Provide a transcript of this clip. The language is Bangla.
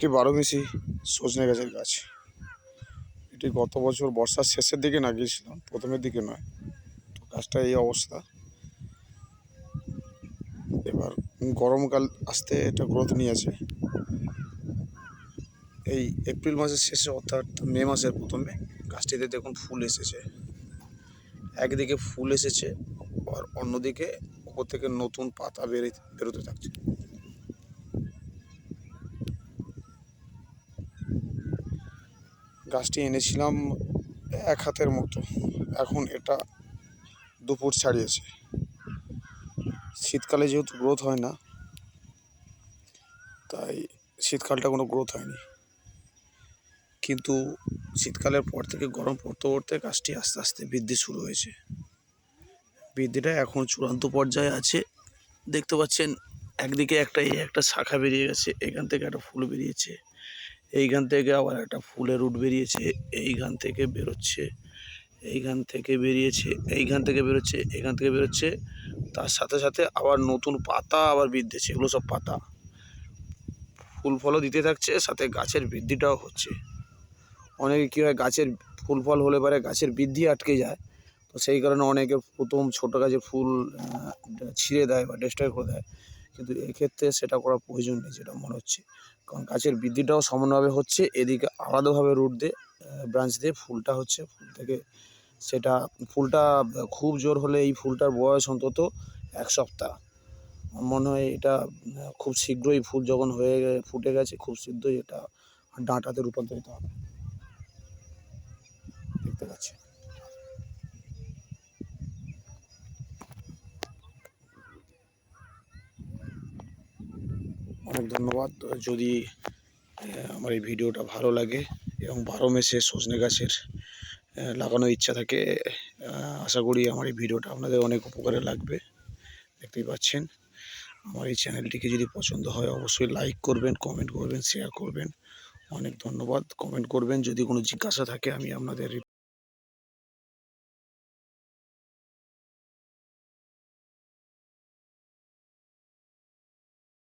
এটি 12 সজনে গাছের গাছ। এটি গত বছর বর্ষার শেষের দিকে লাগিয়েছিলাম, প্রথমের দিকে নয়। তো গাছটা এই অবস্থা। এবার গরমকাল আসতে এটা গ্রোথ নিয়েছে। এই এপ্রিল মাসের শেষে অর্থাৎ মে মাসের প্রথমে গাছটিতে দেখুন ফুল এসেছে। একদিকে ফুল এসেছে আর অন্যদিকে ওপর থেকে নতুন পাতা বেরোতে থাকছে। গাছটি এনেছিলাম 1 হাতের মতো, এখন এটা 2 ফুট ছাড়িয়েছে। শীতকালে যেহেতু গ্রোথ হয় না, তাই শীতকালটা কোনো গ্রোথ হয়নি, কিন্তু শীতকালের পর থেকে গরম পড়তে পড়তে গাছটি আস্তে আস্তে বৃদ্ধি শুরু হয়েছে। বৃদ্ধিটা এখন চূড়ান্ত পর্যায়ে আছে। দেখতে পাচ্ছেন একদিকে একটা শাখা বেরিয়ে গেছে, এখান থেকে একটা ফুল বেরিয়েছে, এইখান থেকে আবার একটা ফুলের রুট বেরিয়েছে, এইখান থেকে বেরোচ্ছে, এইখান থেকে বেরিয়েছে, এইখান থেকে বেরোচ্ছে, এখান থেকে বেরোচ্ছে। তার সাথে সাথে আবার নতুন পাতা আবার বৃদ্ধিছে। এগুলো সব পাতা, ফুল ফলও দিতে থাকছে, সাথে গাছের বৃদ্ধিটাও হচ্ছে। অনেকে কী হয়, গাছের ফুল ফল হলে পরে গাছের বৃদ্ধি আটকে যায়, তো সেই কারণে অনেকে প্রথম ছোটো গাছের ফুল ছিঁড়ে দেয় বা ডিস্ট্রয় করে দেয়, কিন্তু এক্ষেত্রে সেটা করার প্রয়োজন নেই যেটা মনে হচ্ছে, কারণ গাছের বৃদ্ধিটাও সমানভাবে হচ্ছে। এদিকে আলাদাভাবে রুট দিয়ে ব্রাঞ্চ দিয়ে ফুলটা হচ্ছে, ফুল থেকে সেটা ফুলটা খুব জোর হলে এই ফুলটার বয়স অন্তত 1 সপ্তাহ। আমার মনে হয় এটা খুব শীঘ্রই ফুল যখন ফুটে গেছে, খুব শীঘ্রই এটা ডাঁটাতে রূপান্তরিত হবে। দেখতে পাচ্ছি। অনেক ধন্যবাদ। যদি আমার এই ভিডিওটা ভালো লাগে এবং 12 মাসে সজনে গাছের লাগানোর ইচ্ছা থাকে, আশা করি আমার এই ভিডিওটা আপনাদের অনেক উপকারে লাগবে। দেখতেই পাচ্ছেন, আমার এই চ্যানেলটিকে যদি পছন্দ হয় অবশ্যই লাইক করবেন, কমেন্ট করবেন, শেয়ার করবেন। অনেক ধন্যবাদ। কমেন্ট করবেন, যদি কোনো জিজ্ঞাসা থাকে আমি আপনাদের